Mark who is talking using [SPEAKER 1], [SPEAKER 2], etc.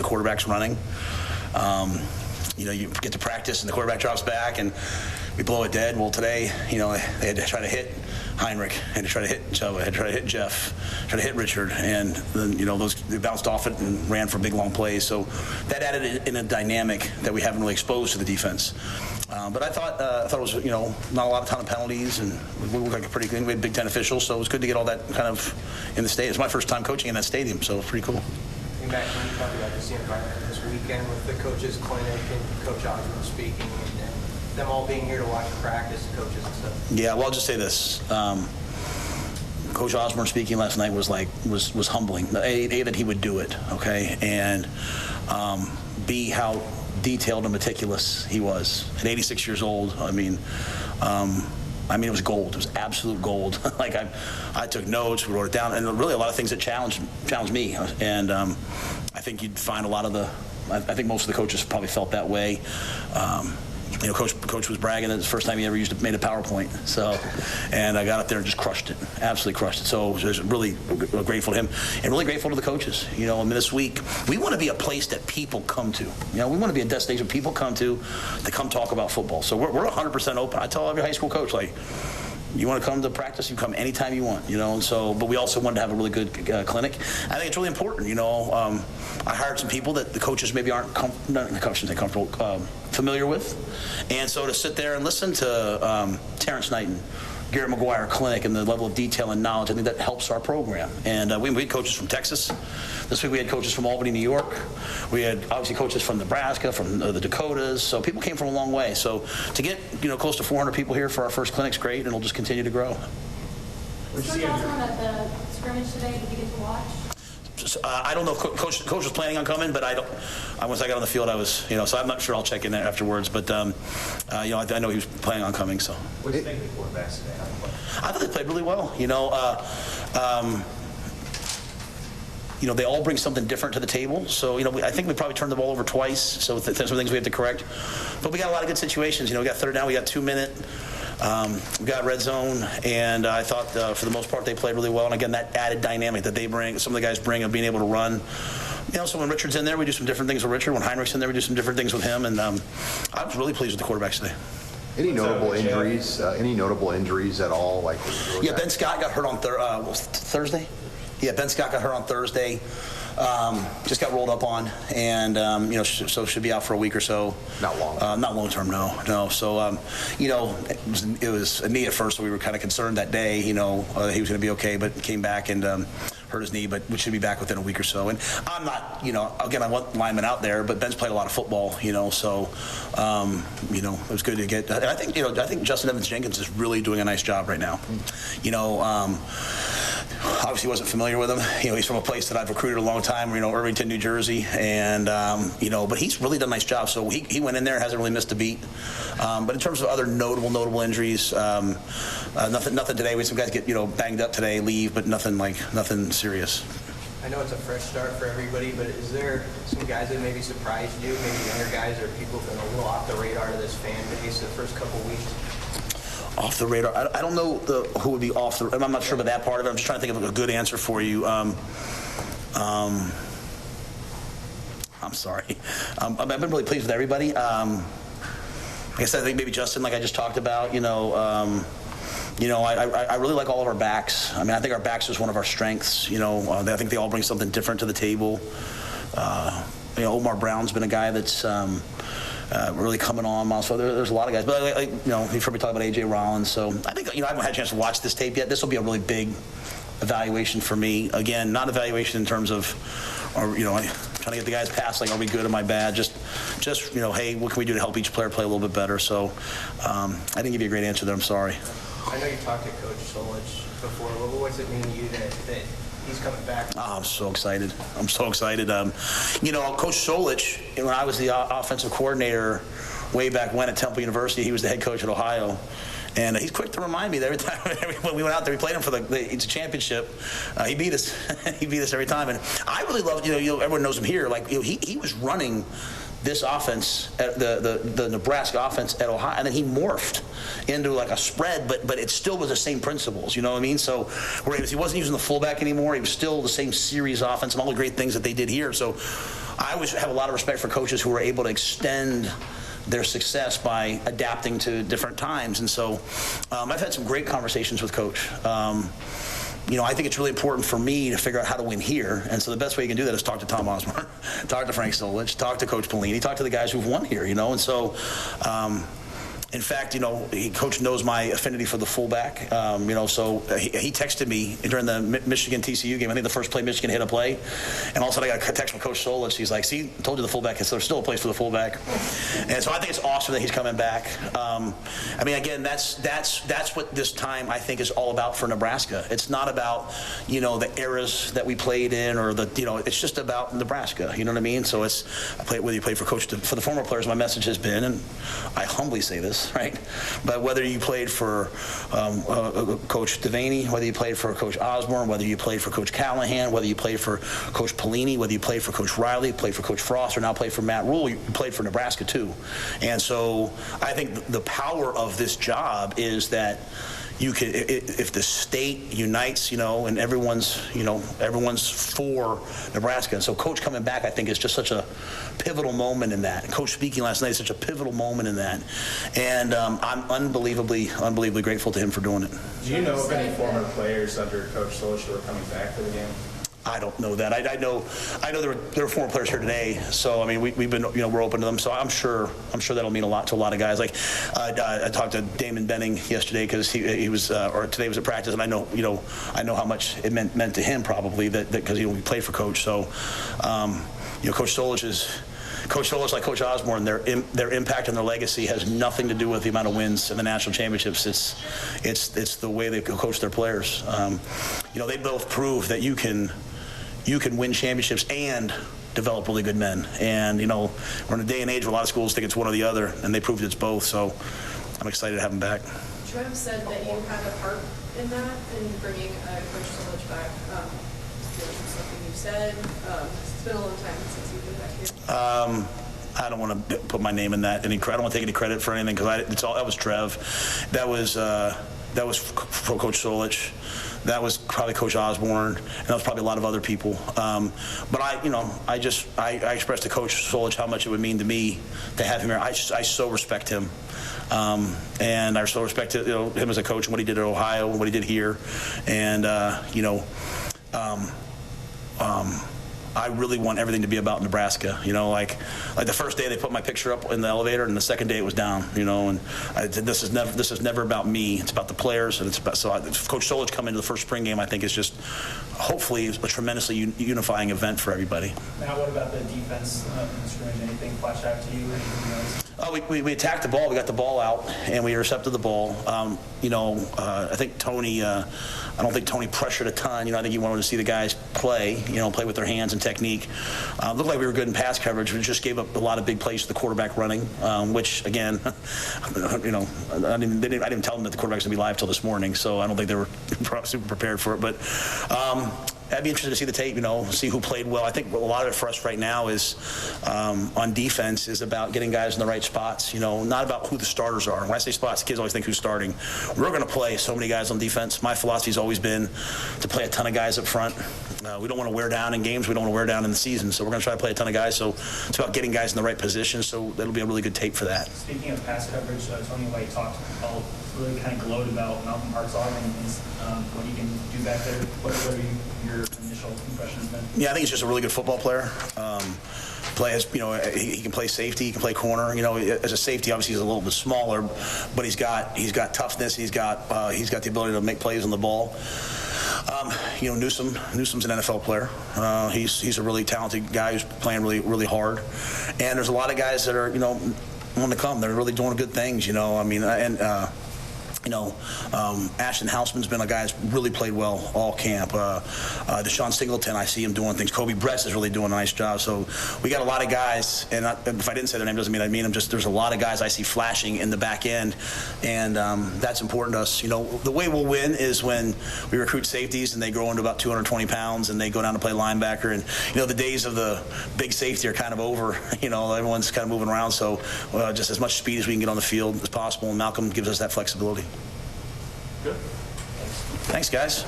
[SPEAKER 1] the quarterback's running. You know, you get to practice and the quarterback drops back and we blow it dead. Well, today, you know, they had to try to hit Heinrich, had to try to hit Chuba, had to try to hit Jeff, try to hit Richard, and then, you know, they bounced off it and ran for big long plays. So that added in a dynamic that we haven't really exposed to the defense. But I thought it was, you know, not a ton of penalties, and we looked like a pretty good. We had Big Ten officials, so it was good to get all that kind of in the stadium. It's my first time coaching in that stadium, so it's pretty cool.
[SPEAKER 2] Hey, Matt, can you talk about this environment this weekend with the coaches' clinic and Coach Osborne speaking, and them all being here to watch practice, coaches and stuff? Yeah,
[SPEAKER 1] well, I'll just say this. Coach Osborne speaking last night was humbling. A, that he would do it, okay, and B, how detailed and meticulous he was. At 86 years old, I mean, it was gold. It was absolute gold. Like I took notes, we wrote it down, and really a lot of things that challenged me. And I think you'd find a lot of I think most of the coaches probably felt that way. You know, Coach was bragging that it's the first time he ever made a PowerPoint. So, and I got up there and just crushed it, absolutely crushed it. So I was really grateful to him and really grateful to the coaches. You know, I mean, this week, we want to be a place that people come to. You know, we want to be a destination people come to come talk about football. So we're 100% open. I tell every high school coach, like, you want to come to practice, you come anytime you want, you know. And so, but we also wanted to have a really good clinic. I think it's really important, you know. I hired some people that the coaches maybe aren't comfortable, familiar with, and so to sit there and listen to Terrence Knight and Garrett McGuire clinic and the level of detail and knowledge, I think that helps our program. And we had coaches from Texas. This week we had coaches from Albany, New York. We had obviously coaches from Nebraska, from the Dakotas. So people came from a long way. So to get, you know, close to 400 people here for our first clinic's great, and it'll just continue to grow.
[SPEAKER 3] Was Coach Osborne at the scrimmage today? Did you get to watch?
[SPEAKER 1] I don't know if Coach was planning on coming, but once I got on the field, I was, you know, so I'm not sure. I'll check in there afterwards. But you know, I know he was planning on coming. So.
[SPEAKER 2] What do you think of the quarterbacks today?
[SPEAKER 1] I thought they played really well. You know, they all bring something different to the table. So, you know, I think we probably turned the ball over twice. So there's some things we have to correct. But we got a lot of good situations. You know, we got third down, we got 2 minute. We got red zone, and I thought for the most part they played really well. And again, that added dynamic that they bring, some of the guys bring, of being able to run. You know, so when Richard's in there, we do some different things with Richard. When Heinrich's in there, we do some different things with him. And I was really pleased with the quarterbacks today.
[SPEAKER 4] Any notable injuries? Any notable injuries at all? Like,
[SPEAKER 1] yeah, Ben Scott got hurt on Thursday. Yeah, Ben Scott got hurt on Thursday. Just got rolled up on, and you know, so should be out for a week or so.
[SPEAKER 4] Not long.
[SPEAKER 1] Not long term, no. So you know, it was a knee at first, so we were kind of concerned that day. You know, he was going to be okay, but came back and hurt his knee, but we should be back within a week or so. And I'm not, you know, again, I want linemen out there, but Ben's played a lot of football, you know, so you know, it was good to get. I think, you know, I think Justin Evans-Jenkins is really doing a nice job right now. You know, obviously wasn't familiar with him. You know, he's from a place that I've recruited a long time, you know, Irvington, New Jersey, and you know, but he's really done a nice job. So he went in there, hasn't really missed a beat. But in terms of other notable injuries, nothing today. We had some guys get, you know, banged up today, leave, but nothing serious.
[SPEAKER 2] I know it's a fresh start for everybody, but is there some guys that maybe surprised you, maybe younger guys or people who've been a little off the radar to this fan base the first couple of weeks?
[SPEAKER 1] Off the radar? I don't know who would be off the. I'm not sure about that part of it. I'm just trying to think of a good answer for you. I'm sorry. I've been really pleased with everybody. Like I said, I think maybe Justin, like I just talked about. You know, I really like all of our backs. I mean, I think our backs is one of our strengths. You know, I think they all bring something different to the table. You know, Omar Brown's been a guy that's really coming on. So there's a lot of guys. But, you know, you've heard me talk about A.J. Rollins. So I think, you know, I haven't had a chance to watch this tape yet. This will be a really big evaluation for me. Again, not evaluation in terms of, or, you know, trying to get the guys past, like, are we good, am I bad? Just, you know, hey, what can we do to help each player play a little bit better? So I didn't give you a great answer there. I'm sorry.
[SPEAKER 2] I know you talked to Coach Solich before. What's it mean to you that he's coming back?
[SPEAKER 1] Oh, I'm so excited. You know, Coach Solich, when I was the offensive coordinator way back when at Temple University, he was the head coach at Ohio. And he's quick to remind me that every time when we went out there, we played him for the championship. He beat us. He beat us every time. And I really loved, you know, everyone knows him here. Like, you know, he was running this offense, the Nebraska offense at Ohio, and then he morphed into like a spread, but it still was the same principles, you know what I mean? So he wasn't using the fullback anymore. He was still the same series offense and all the great things that they did here. So I always have a lot of respect for coaches who are able to extend their success by adapting to different times. And so I've had some great conversations with Coach. You know, I think it's really important for me to figure out how to win here. And so the best way you can do that is talk to Tom Osborne, talk to Frank Solich, talk to Coach Pelini, talk to the guys who've won here, you know. And so, in fact, you know, Coach knows my affinity for the fullback. You know, so he texted me during the Michigan TCU game. I think the first play Michigan hit a play, and all of a sudden I got a text from Coach Solich. He's like, "See, I told you the fullback. So there's still a place for the fullback." And so I think it's awesome that he's coming back. I mean, again, that's what this time I think is all about for Nebraska. It's not about, you know, the eras that we played in or the, you know, it's just about Nebraska. You know what I mean? So it's whether you play for Coach, for the former players, my message has been, and I humbly say this, right? But whether you played for Coach Devaney, whether you played for Coach Osborne, whether you played for Coach Callahan, whether you played for Coach Pelini, whether you played for Coach Rhule, played for Coach Frost, or now play for Matt Rhule, you played for Nebraska too. And so I think the power of this job is that you can, if the state unites, you know, and everyone's for Nebraska. And so Coach coming back, I think, is just such a pivotal moment in that. Coach speaking last night is such a pivotal moment in that. And I'm unbelievably grateful to him for doing it.
[SPEAKER 5] Do you know of any former players under Coach Solich who are coming back for the game?
[SPEAKER 1] I don't know that. I know there were former players here today. So I mean, we've been, you know, we're open to them. So I'm sure that'll mean a lot to a lot of guys. Like I talked to Damon Benning yesterday because he was or today was at practice, and I know how much it meant to him probably that because he played for Coach. So you know, Coach Solich, like Coach Osborne, their impact and their legacy has nothing to do with the amount of wins in the national championships. It's the way they coach their players. You know, they both prove that you can win championships and develop really good men. And, you know, we're in a day and age where a lot of schools think it's one or the other, and they proved it's both. So I'm excited to have them back.
[SPEAKER 6] Trev said that you had a part in that, in bringing Coach Solich back. Something you said. It's been a long time since you've been back here.
[SPEAKER 1] I don't want to put my name in that. I don't want to take any credit for anything because that was Trev. That was for Coach Solich. That was probably Coach Osborne, and that was probably a lot of other people. But I expressed to Coach Solich how much it would mean to me to have him here. I so respect him, and I so respect him as a coach and what he did at Ohio and what he did here, and I really want everything to be about Nebraska. You know, like the first day they put my picture up in the elevator, and the second day it was down. You know, and this is never about me. It's about the players, and it's about Coach Solich coming into the first spring game. I think is just hopefully a tremendously unifying event for everybody.
[SPEAKER 5] Now, what about the defense in the scrimmage? Anything flash out to you? Anything else?
[SPEAKER 1] Oh, we attacked the ball. We got the ball out, and we intercepted the ball. I think Tony. I don't think Tony pressured a ton. You know, I think he wanted to see the guys play. You know, play with their hands and technique. Looked like we were good in pass coverage. We just gave up a lot of big plays to the quarterback running, which again, you know, I didn't tell them that the quarterback's gonna be live till this morning, so I don't think they were super prepared for it. But I'd be interested to see the tape, you know, see who played well. I think a lot of it for us right now is on defense is about getting guys in the right spots, you know, not about who the starters are. When I say spots, kids always think who's starting. We're going to play so many guys on defense. My philosophy's always been to play a ton of guys up front. We don't want to wear down in games. We don't want to wear down in the season. So we're going to try to play a ton of guys. So it's about getting guys in the right position. So that'll be a really good tape for that.
[SPEAKER 5] Speaking of pass coverage, Tony White talked about, really kind of glowed about Malcolm Hart's arm and what he can do back there. What are your initial impressions been? Yeah,
[SPEAKER 1] I think he's just a really good football player. He can play safety, he can play corner. You know, as a safety, obviously he's a little bit smaller, but he's got toughness. He's got the ability to make plays on the ball. Newsom's an NFL player. He's a really talented guy who's playing really hard. And there's a lot of guys that are, you know, on the come. They're really doing good things, you know. I mean, Ashton Hausman's been a guy that's really played well all camp. Deshaun Singleton, I see him doing things. Kobe Bress is really doing a nice job. So we got a lot of guys, and if I didn't say their name doesn't mean I mean them. Just there's a lot of guys I see flashing in the back end, and that's important to us. You know, the way we'll win is when we recruit safeties and they grow into about 220 pounds and they go down to play linebacker. And you know, the days of the big safety are kind of over. You know, everyone's kind of moving around. So just as much speed as we can get on the field as possible, and Malcolm gives us that flexibility.
[SPEAKER 5] Good.
[SPEAKER 1] Thanks, guys.